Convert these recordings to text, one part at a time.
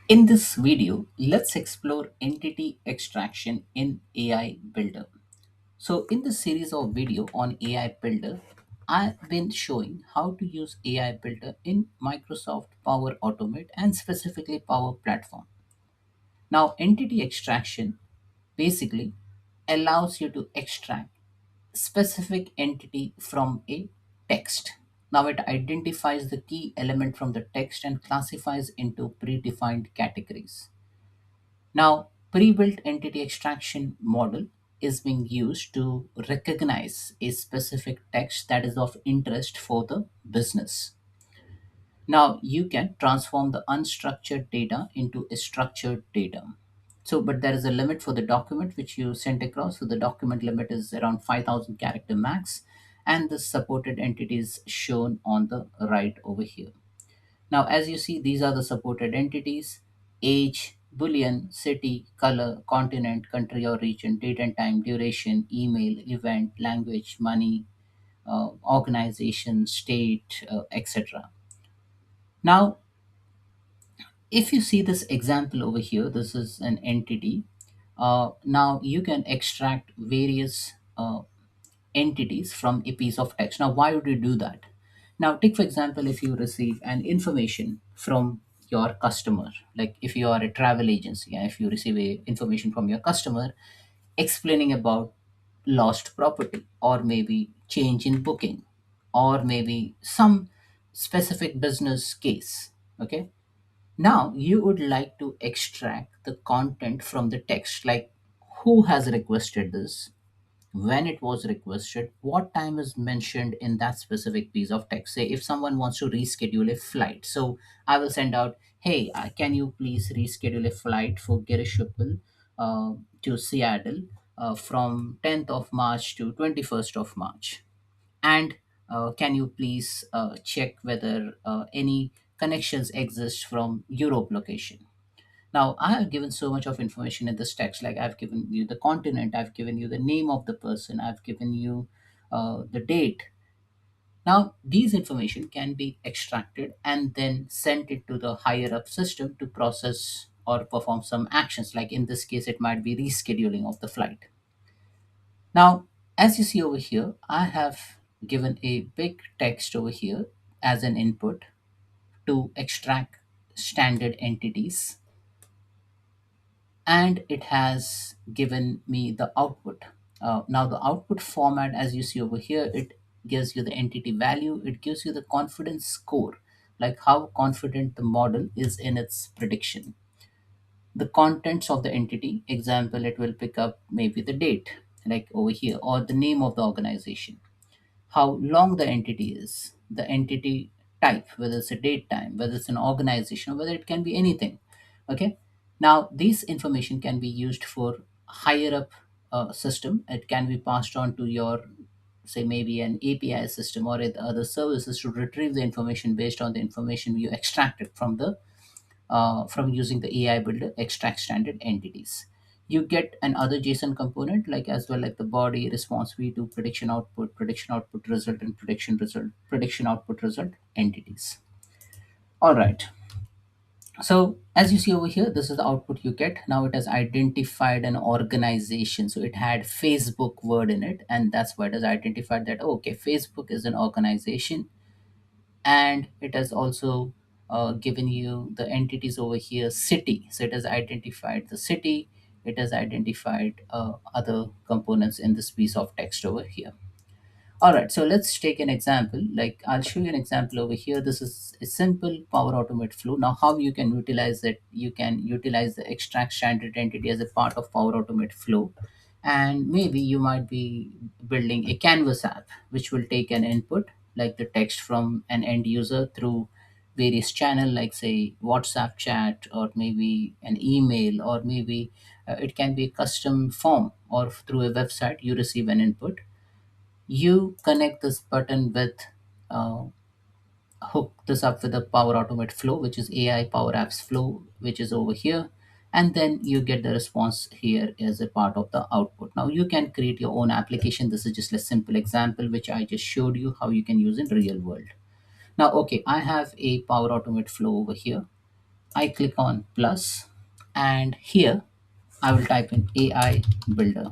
In this video, let's explore entity extraction in AI Builder. So in this series of video on AI Builder, I've been showing how to use AI Builder in Microsoft Power Automate and specifically Power Platform. Now, entity extraction basically allows you to extract specific entity from a text. Now it identifies the key element from the text and classifies into predefined categories. Now, pre-built entity extraction model is being used to recognize a specific text that is of interest for the business. Now, you can transform the unstructured data into a structured data. So, but there is a limit for the document which you sent across. So, the document limit is around 5,000 character max, and the supported entities shown on the right over here. Now, as you see, these are the supported entities: age, Boolean, city, color, continent, country or region, date and time, duration, email, event, language, money, organization, state, etc. Now, if you see this example over here, this is an entity. Now, you can extract various entities from a piece of text. Now, why would you do that? Now, take for example, if you receive an information from your customer, like if you are a travel agency and if you receive a information from your customer explaining about lost property or maybe change in booking or maybe some specific business case, okay, now you would like to extract the content from the text, like who has requested this, when it was requested, what time is mentioned in that specific piece of text. Say if someone wants to reschedule a flight, so I will send out, hey, can you please reschedule a flight for Girish Uppal to Seattle from 10th of March to 21st of March. And can you please check whether any connections exist from Europe location. Now, I have given so much of information in this text, like I've given you the continent, I've given you the name of the person, I've given you the date. Now, these information can be extracted and then sent into the higher up system to process or perform some actions. Like in this case, it might be rescheduling of the flight. Now, as you see over here, I have given a big text over here as an input to extract standard entities, and it has given me the output. Now the output format, as you see over here, it gives you the entity value, it gives you the confidence score, like how confident the model is in its prediction, the contents of the entity. Example, it will pick up maybe the date, like over here, or the name of the organization, how long the entity is, the entity type, whether it's a date time, whether it's an organization, or whether it can be anything. Okay. Now, this information can be used for higher up system. It can be passed on to your, say, maybe an API system or other services to retrieve the information based on the information you extracted from using the AI builder extract standard entities. You get another JSON component like as well, like the body, response v2, prediction output result, and prediction result, prediction output result entities. All right. So as you see over here, this is the output you get. Now it has identified an organization. So it had Facebook word in it, and that's why it has identified that, oh, okay, Facebook is an organization. And it has also given you the entities over here, city. So it has identified the city, it has identified other components in this piece of text over here. All right, so let's take an example. Like I'll show you an example over here. This is a simple Power Automate flow. Now, how you can utilize it? You can utilize the extract standard entity as a part of Power Automate flow. And maybe you might be building a Canvas app, which will take an input like the text from an end user through various channel, like say WhatsApp chat, or maybe an email, or maybe it can be a custom form, or through a website you receive an input. You connect this button with uh, hook this up with the Power Automate flow, which is AI Power Apps flow, which is over here, and then you get the response here as a part of the output. Now you can create your own application. This is just a simple example which I just showed you how you can use in real world. Now, okay, I have a Power Automate flow over here. I click on plus, and here I will type in AI builder.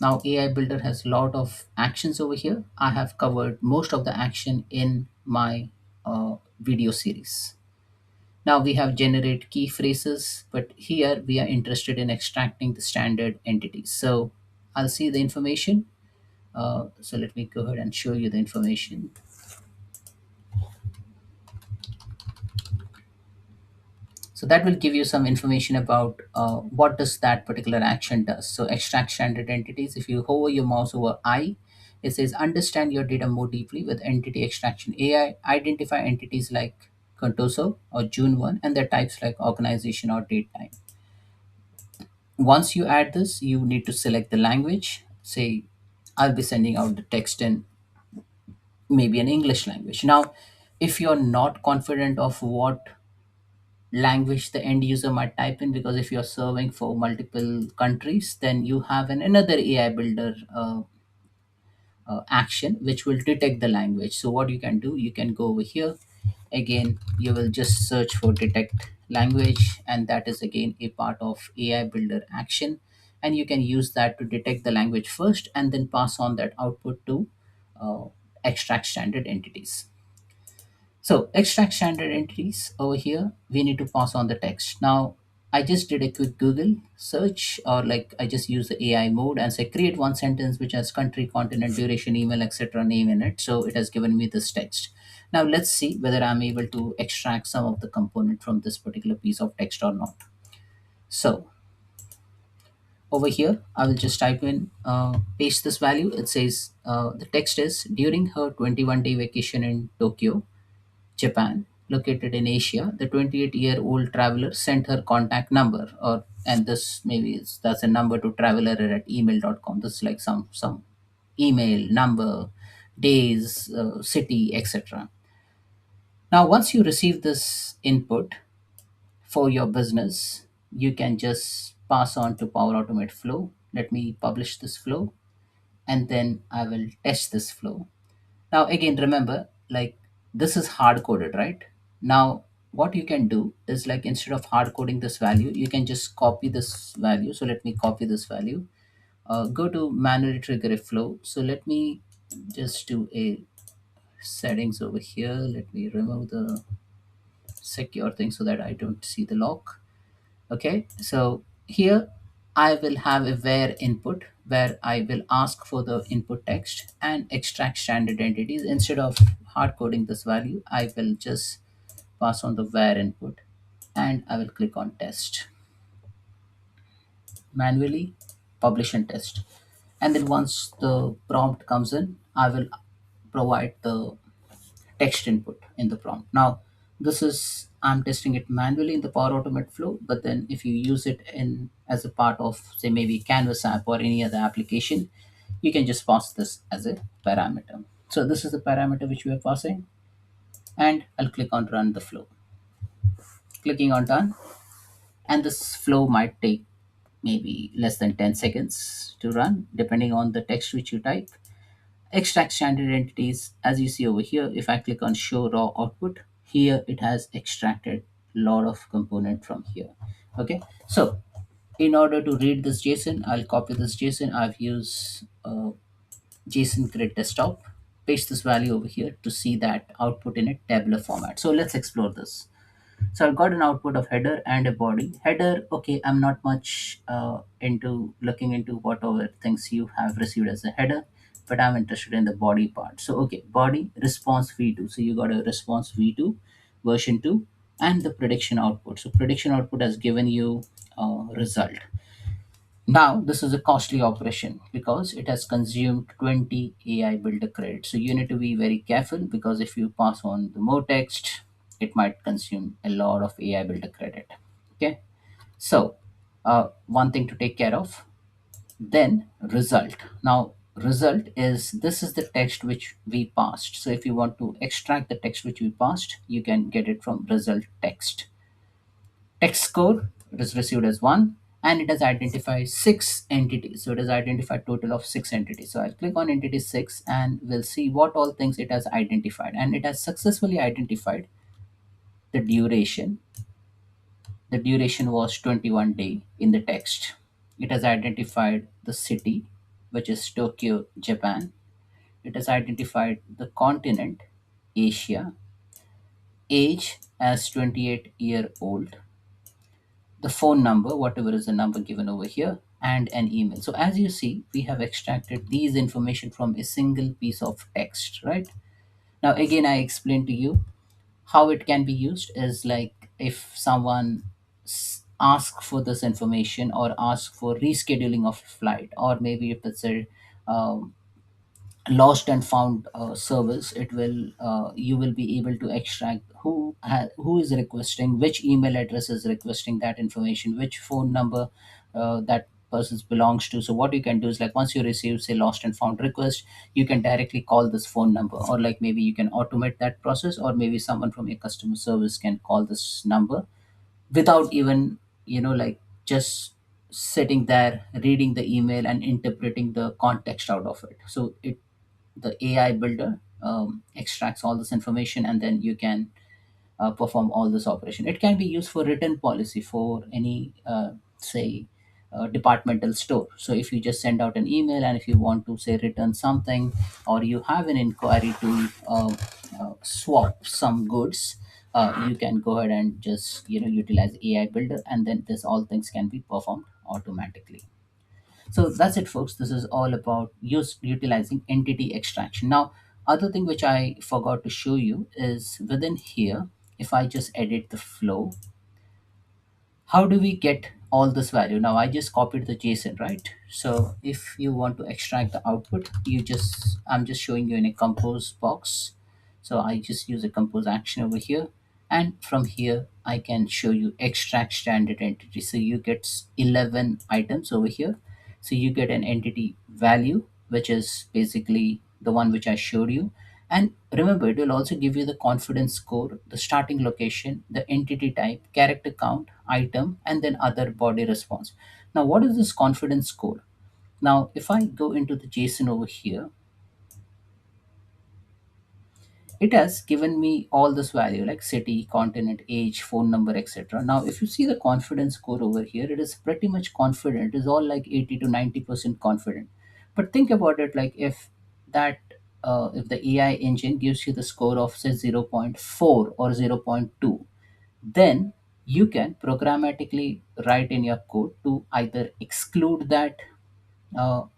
Now AI builder has a lot of actions over here. I have covered most of the action in my video series. Now we have generate key phrases, but here we are interested in extracting the standard entities. So I'll see the information. So let me go ahead and show you the information. So that will give you some information about what does that particular action does. So extract standard entities. If you hover your mouse over I, it says understand your data more deeply with entity extraction. AI identify entities like Contoso or June 1 and their types like organization or date time. Once you add this, you need to select the language. Say, I'll be sending out the text in maybe an English language. Now, if you're not confident of what language the end user might type in, because if you're serving for multiple countries, then you have another AI builder action which will detect the language. So what you can do, you can go over here again, you will just search for detect language, and that is again a part of AI builder action, and you can use that to detect the language first and then pass on that output to uh, extract standard entities. So extract standard entities over here, we need to pass on the text. Now, I just did a quick Google search, or like I just use the AI mode and say create one sentence which has country, continent, duration, email, etc. name in it. So it has given me this text. Now let's see whether I'm able to extract some of the component from this particular piece of text or not. So over here, I will just type in, paste this value. It says the text is during her 21-day vacation in Tokyo, Japan, located in Asia, the 28-year-old traveler sent her contact number, or and this maybe that's a number to traveler at email.com. This is like some email number, days, city, etc. Now, once you receive this input for your business, you can just pass on to Power Automate flow. Let me publish this flow, and then I will test this flow. Now, again, remember, like this is hard coded, right? Now, what you can do is like instead of hard coding this value, you can just copy this value. So let me copy this value. Go to manually trigger a flow. So let me just do a settings over here. Let me remove the secure thing so that I don't see the lock. Okay, so here I will have a where input where I will ask for the input text and extract standard entities. Instead of hard coding this value, I will just pass on the where input, and I will click on test manually, publish and test. And then once the prompt comes in, I will provide the text input in the prompt. Now, this is I'm testing it manually in the Power Automate flow, but then if you use it in as a part of say maybe Canvas app or any other application, you can just pass this as a parameter. So this is the parameter which we are passing, and I'll click on run the flow. Clicking on done, and this flow might take maybe less than 10 seconds to run, depending on the text which you type. Extract standard entities, as you see over here, if I click on show raw output, here it has extracted a lot of component from here. Okay, so in order to read this JSON, I'll copy this JSON. I've used JSON grid desktop, paste this value over here to see that output in a tabular format. So let's explore this. So I've got an output of header and a body. Header, okay, I'm not much into looking into what other things you have received as a header, but I'm interested in the body part. So okay, body response v2. So you got a response v2 version 2 and the prediction output. So prediction output has given you a result. Now, this is a costly operation because it has consumed 20 AI builder credits. So you need to be very careful because if you pass on the more text, it might consume a lot of AI builder credit. Okay. So, one thing to take care of. Then result. Now, result is this is the text which we passed. So if you want to extract the text which we passed, you can get it from result text. Text score, it is received as 1, and it has identified 6 entities. So it has identified total of 6 entities. So I'll click on entity 6 and we'll see what all things it has identified. And it has successfully identified the duration. The duration was 21 day in the text. It has identified the city, which is Tokyo, Japan. It has identified the continent, Asia, age as 28-year-old, the phone number, whatever is the number given over here, and an email. So as you see, we have extracted these information from a single piece of text, right? Now again, I explained to you how it can be used is like if someone asks for this information or asks for rescheduling of flight, or maybe if it's a um, lost and found service, it will you will be able to extract who is requesting, which email address is requesting that information, which phone number that person belongs to. So what you can do is like once you receive say lost and found request, you can directly call this phone number, or like maybe you can automate that process, or maybe someone from your customer service can call this number without even like just sitting there reading the email and interpreting the context out of it. So it the AI builder extracts all this information, and then you can perform all this operation. It can be used for written policy for any, say, departmental store. So if you just send out an email and if you want to say return something, or you have an inquiry to swap some goods, you can go ahead and just utilize AI builder, and then this all things can be performed automatically. So that's it, folks. This is all about utilizing entity extraction. Now, other thing which I forgot to show you is within here, if I just edit the flow, how do we get all this value? Now I just copied the JSON, right? So if you want to extract the output, I'm just showing you in a compose box. So I just use a compose action over here, and from here I can show you extract standard entity. So you get 11 items over here. So you get an entity value, which is basically the one which I showed you. And remember, it will also give you the confidence score, the starting location, the entity type, character count, item, and then other body response. Now, what is this confidence score? Now, if I go into the JSON over here, it has given me all this value like city, continent, age, phone number, etc. Now if you see the confidence score over here, it is pretty much confident. It is all like 80 to 90% confident. But think about it, like that if the AI engine gives you the score of say zero point 0.4 or zero point 0.2, then you can programmatically write in your code to either exclude that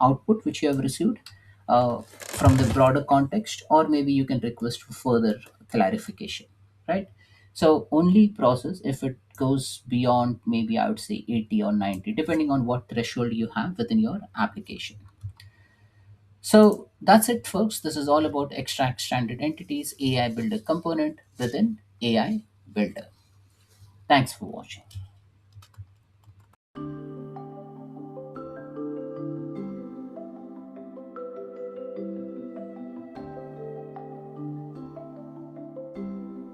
output which you have received from the broader context, or maybe you can request for further clarification, right? So only process if it goes beyond, maybe I would say 80 or 90, depending on what threshold you have within your application. So that's it, folks. This is all about extract standard entities, AI builder component within AI builder. Thanks for watching.